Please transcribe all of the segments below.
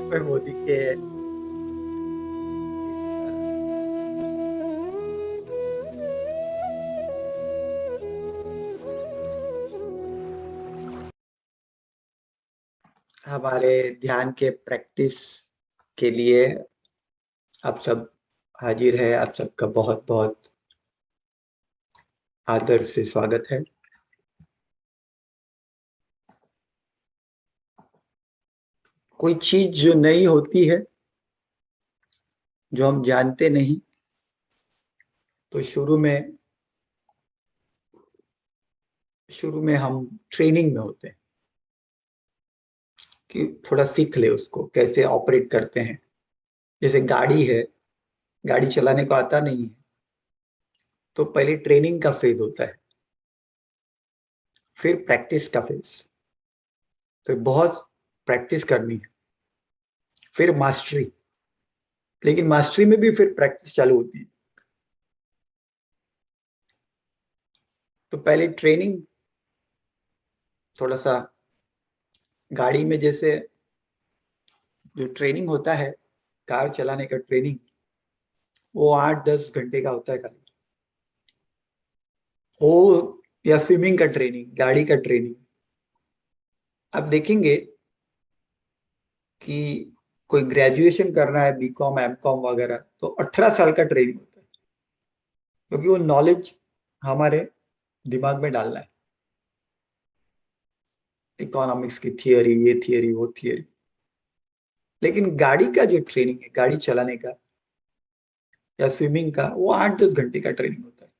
में मोदी के हमारे ध्यान के प्रैक्टिस के लिए आप सब हाजिर है। आप सबका बहुत बहुत आदर से स्वागत है। कोई चीज जो नई होती है, जो हम जानते नहीं, तो शुरू में हम ट्रेनिंग में होते हैं कि थोड़ा सीख ले उसको कैसे ऑपरेट करते हैं। जैसे गाड़ी है, गाड़ी चलाने को आता नहीं है तो पहले ट्रेनिंग का फेज होता है, फिर प्रैक्टिस का फेज, फिर बहुत प्रैक्टिस करनी है, फिर मास्टरी। लेकिन मास्टरी में भी फिर प्रैक्टिस चालू होती है। तो पहले ट्रेनिंग, थोड़ा सा गाड़ी में जैसे जो ट्रेनिंग होता है, कार चलाने का ट्रेनिंग, वो 8-10 घंटे का होता है खाली। वो या स्विमिंग का ट्रेनिंग, गाड़ी का ट्रेनिंग। आप देखेंगे कि कोई ग्रेजुएशन कर रहा है, बीकॉम एमकॉम वगैरह, तो 18 साल का ट्रेनिंग होता है, क्योंकि वो नॉलेज हमारे दिमाग में डालना है। इकोनॉमिक्स की थियरी, ये थियरी वो थियरी। लेकिन गाड़ी का जो ट्रेनिंग है, गाड़ी चलाने का या स्विमिंग का, वो 8-10 घंटे का ट्रेनिंग होता है।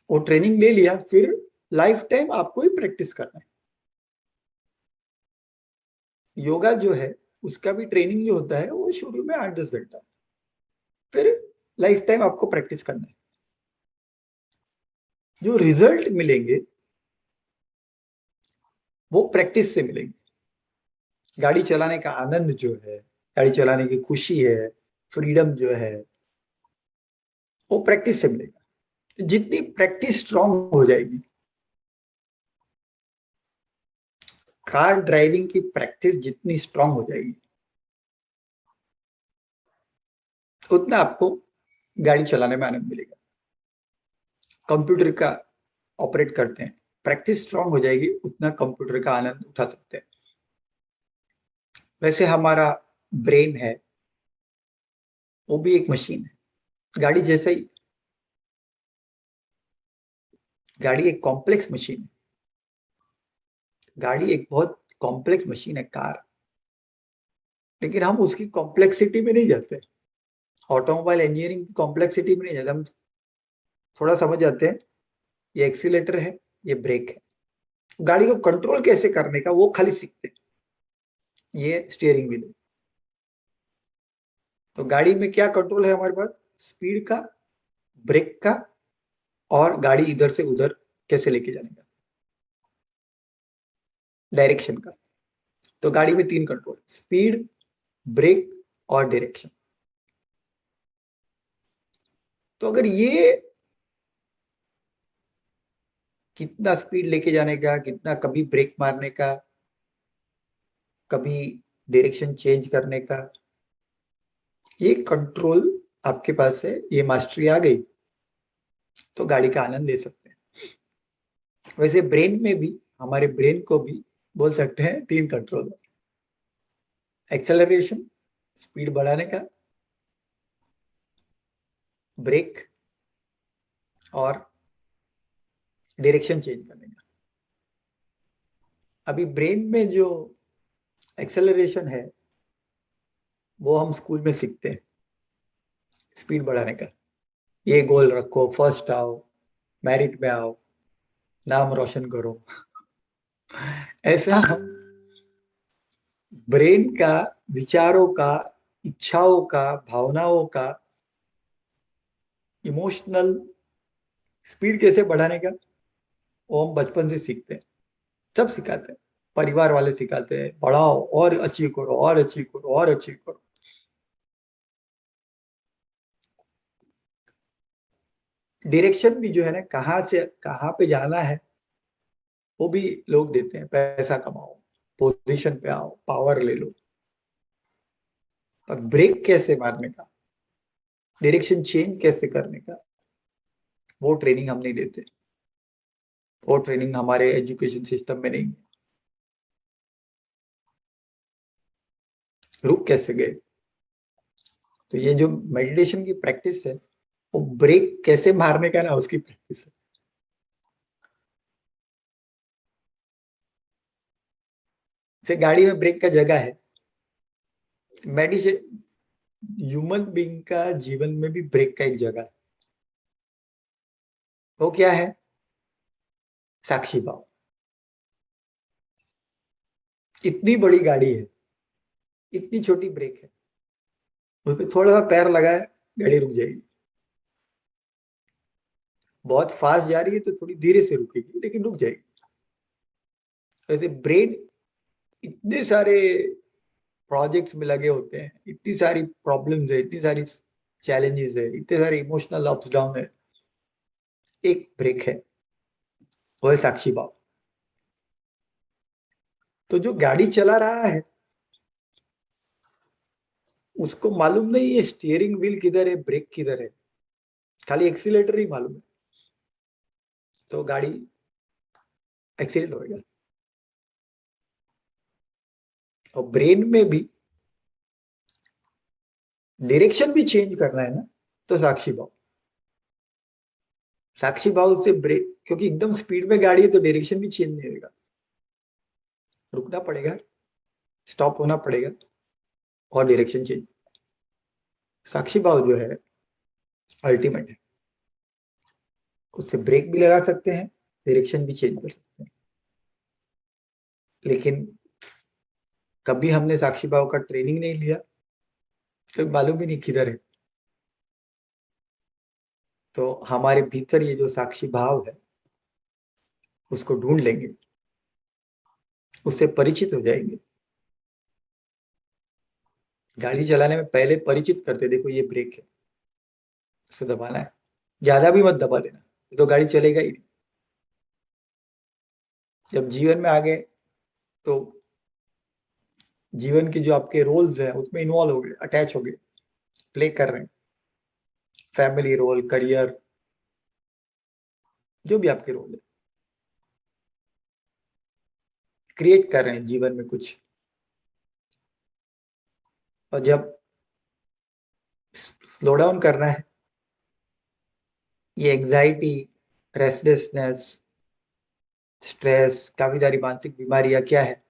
वो ट्रेनिंग ले लिया, फिर लाइफ टाइम आपको ही प्रैक्टिस करना है। योगा जो है, उसका भी ट्रेनिंग जो होता है वो शुरू में 8-10 घंटा, फिर लाइफ टाइम आपको प्रैक्टिस करना है। जो रिजल्ट मिलेंगे वो प्रैक्टिस से मिलेंगे। गाड़ी चलाने का आनंद जो है, गाड़ी चलाने की खुशी है, फ्रीडम जो है, वो प्रैक्टिस से मिलेगा। तो जितनी प्रैक्टिस स्ट्रांग हो जाएगी, कार ड्राइविंग की प्रैक्टिस जितनी स्ट्रांग हो जाएगी, उतना आपको गाड़ी चलाने में आनंद मिलेगा। कंप्यूटर का ऑपरेट करते हैं, प्रैक्टिस स्ट्रांग हो जाएगी, उतना कंप्यूटर का आनंद उठा सकते हैं। वैसे हमारा ब्रेन है, वो भी एक मशीन है, गाड़ी जैसा ही। गाड़ी एक कॉम्प्लेक्स मशीन है। गाड़ी एक बहुत कॉम्प्लेक्स मशीन है, कार। लेकिन हम उसकी कॉम्प्लेक्सिटी में नहीं जाते। ऑटोमोबाइल इंजीनियरिंग की कॉम्प्लेक्सिटी में नहीं जाते हम। थोड़ा समझ जाते हैं, ये एक्सीलेटर है, ये ब्रेक है। गाड़ी को कंट्रोल कैसे करने का वो खाली सीखते हैं। ये स्टीयरिंग व्हील है। तो गाड़ी में क्या कंट्रोल है हमारे पास? स्पीड का, ब्रेक का, और गाड़ी इधर से उधर कैसे लेके जाने का, डायरेक्शन का। तो गाड़ी में 3 कंट्रोल: स्पीड, ब्रेक और डायरेक्शन। तो अगर ये कितना स्पीड लेके जाने का, कितना कभी ब्रेक मारने का, कभी डायरेक्शन चेंज करने का, ये कंट्रोल आपके पास है, ये मास्टरी आ गई, तो गाड़ी का आनंद ले सकते हैं। वैसे ब्रेन में भी, हमारे ब्रेन को भी बोल सकते हैं 3 कंट्रोल: एक्सेलरेशन, स्पीड बढ़ाने का, ब्रेक, और डायरेक्शन चेंज करने का। अभी ब्रेन में जो एक्सेलरेशन है, वो हम स्कूल में सीखते हैं, स्पीड बढ़ाने का। ये गोल रखो, फर्स्ट आओ, मेरिट में आओ, नाम रोशन करो। ऐसा ब्रेन का, विचारों का, इच्छाओं का, भावनाओं का, इमोशनल स्पीड कैसे बढ़ाने का, वो हम बचपन से सीखते हैं। सब सिखाते हैं, परिवार वाले सिखाते हैं, बढ़ाओ और अचीव करो, और अचीव करो, और अचीव करो। डायरेक्शन भी जो है ना, कहाँ से कहाँ पे जाना है, वो भी लोग देते हैं, पैसा कमाओ। पोजीशन पे आओ, पावर ले लो। पर ब्रेक कैसे मारने का, डायरेक्शन चेंज कैसे करने का, वो ट्रेनिंग हम नहीं देते। वो ट्रेनिंग हमारे एजुकेशन सिस्टम में नहीं है। रुक कैसे गए? तो ये जो मेडिटेशन की प्रैक्टिस है, वो ब्रेक कैसे मारने का ना, उसकी प्रैक्टिस है। जैसे गाड़ी में ब्रेक का जगह है, मेडिटेशन ह्यूमन बीइंग का जीवन में भी ब्रेक का एक जगह है। वो क्या है? साक्षी भाव। इतनी बड़ी गाड़ी है, इतनी छोटी ब्रेक है, उस पर थोड़ा सा पैर लगाए, गाड़ी रुक जाएगी। बहुत फास्ट जा रही है तो थोड़ी धीरे से रुकेगी, लेकिन रुक जाएगी। वैसे ब्रेन इतने सारे प्रोजेक्ट्स में लगे होते हैं, इतनी सारी प्रॉब्लम्स है, इतनी सारी चैलेंजेस है, इतने सारे इमोशनल अप्स डाउन है। एक ब्रेक है, वो है साक्षी भाव। तो जो गाड़ी चला रहा है, उसको मालूम नहीं है स्टीयरिंग व्हील किधर है, ब्रेक किधर है, खाली एक्सीलेटर ही मालूम है। तो गाड़ी एक्सीडेंट होएगा। और ब्रेन में भी डायरेक्शन भी चेंज करना है ना, तो साक्षी भाव। साक्षी भाव से ब्रेक, क्योंकि एकदम स्पीड में गाड़ी है तो डायरेक्शन भी चेंज नहीं होगा, रुकना पड़ेगा, स्टॉप होना पड़ेगा, और डायरेक्शन चेंज। साक्षी भाव जो है अल्टीमेट है। उससे ब्रेक भी लगा सकते हैं, डायरेक्शन भी चेंज कर सकते हैं। लेकिन कभी हमने साक्षी भाव का ट्रेनिंग नहीं लिया, तो मालूम ही नहीं किधर है। तो हमारे भीतर ये जो साक्षी भाव है, उसको ढूंढ लेंगे, उससे परिचित हो जाएंगे। गाड़ी चलाने में पहले परिचित करते, देखो ये ब्रेक है, उसको दबाना है, ज्यादा भी मत दबा देना, तो गाड़ी चलेगा ही नहीं। जब जीवन में आ गए, तो जीवन के जो आपके रोल्स हैं उसमें इन्वॉल्व हो गए, अटैच हो गए, प्ले कर रहे हैं, फैमिली रोल, करियर, जो भी आपके रोल है, क्रिएट कर रहे हैं जीवन में कुछ। और जब स्लो डाउन करना है, ये एंजाइटी, रेस्टलेसनेस, स्ट्रेस, काफी सारी मानसिक बीमारियां क्या है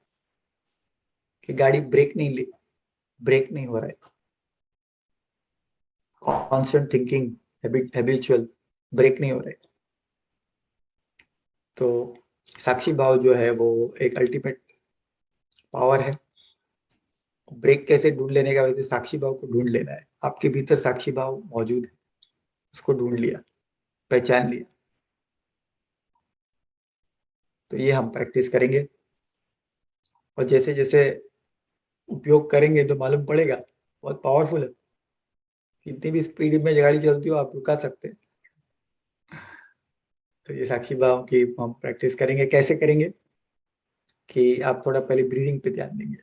कि गाड़ी ब्रेक नहीं हो रहा है, कॉन्स्टेंट थिंकिंग, हैबिचुअल, ब्रेक नहीं हो रहा है। तो साक्षी भाव जो है वो एक अल्टीमेट पावर है। ब्रेक कैसे ढूंढ लेने का, वैसे साक्षी भाव को ढूंढ लेना है। आपके भीतर साक्षी भाव मौजूद है, उसको ढूंढ लिया, पहचान लिया, तो ये हम प्रैक्टिस करेंगे। और जैसे जैसे उपयोग करेंगे तो मालूम पड़ेगा, बहुत पावरफुल है। कितनी भी स्पीड में गाड़ी चलती हो, आप रुका सकते हैं। तो ये साक्षी भाव की हम प्रैक्टिस करेंगे। कैसे करेंगे कि आप थोड़ा पहले ब्रीदिंग पे ध्यान देंगे,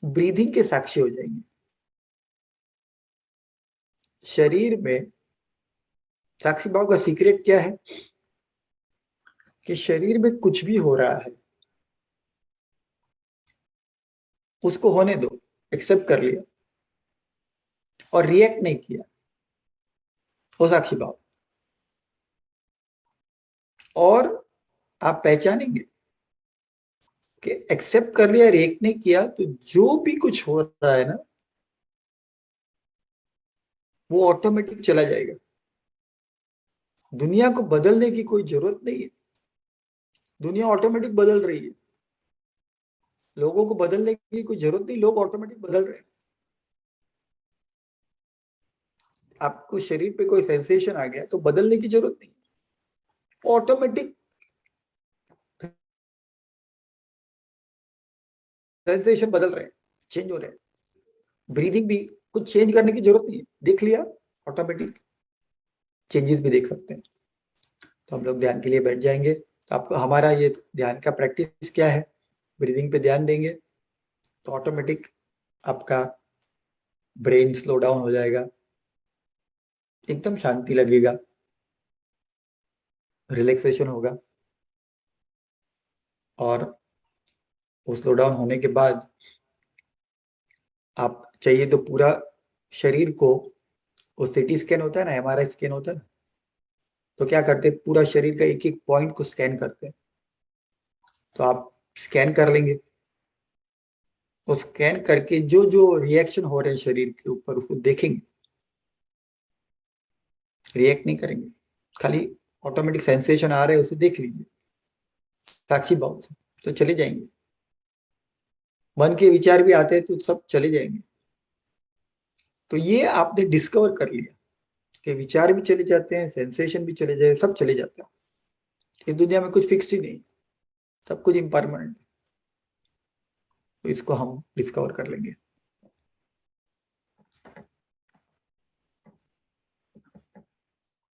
ब्रीदिंग के साक्षी हो जाएंगे। शरीर में साक्षी भाव का सीक्रेट क्या है कि शरीर में कुछ भी हो रहा है, उसको होने दो, एक्सेप्ट कर लिया और रिएक्ट नहीं किया, वो साक्षी भाव। और आप पहचानेंगे कि एक्सेप्ट कर लिया, रिएक्ट नहीं किया, तो जो भी कुछ हो रहा है ना, वो ऑटोमेटिक चला जाएगा। दुनिया को बदलने की कोई जरूरत नहीं है, दुनिया ऑटोमेटिक बदल रही है। लोगों को बदलने की कोई जरूरत नहीं, लोग ऑटोमेटिक बदल रहे हैं। आपको शरीर पे कोई सेंसेशन आ गया तो बदलने की जरूरत नहीं, ऑटोमेटिक सेंसेशन बदल रहे हैं, चेंज हो रहे हैं। ब्रीदिंग भी कुछ चेंज करने की जरूरत नहीं है, देख लिया, ऑटोमेटिक चेंजेस भी देख सकते हैं। तो हम लोग ध्यान के लिए बैठ जाएंगे। तो आपको हमारा ये ध्यान का प्रैक्टिस क्या है, ब्रीदिंग पे ध्यान देंगे तो ऑटोमेटिक आपका ब्रेन स्लो डाउन हो जाएगा, एकदम शांति लगेगा, रिलैक्सेशन होगा। और वो स्लो डाउन होने के बाद आप चाहिए तो पूरा शरीर को, वो सीटी स्कैन होता है ना, एमआरआई स्कैन होता है ना, तो क्या करते हैं पूरा शरीर का एक एक पॉइंट को स्कैन करते हैं। तो आप स्कैन कर लेंगे, तो स्कैन करके जो जो रिएक्शन हो रहे हैं शरीर के ऊपर उसको देखेंगे, रिएक्ट नहीं करेंगे, खाली ऑटोमेटिक सेंसेशन आ रहे हैं उसे देख लीजिए साक्षी भाव से, तो चले जाएंगे। मन के विचार भी आते हैं तो सब चले जाएंगे। तो ये आपने डिस्कवर कर लिया कि विचार भी चले जाते हैं, सेंसेशन भी चले जाए, सब चले जाते हैं। इस दुनिया में कुछ फिक्स्ड ही नहीं, सब कुछ इम्परमानेंट। तो इसको हम डिस्कवर कर लेंगे।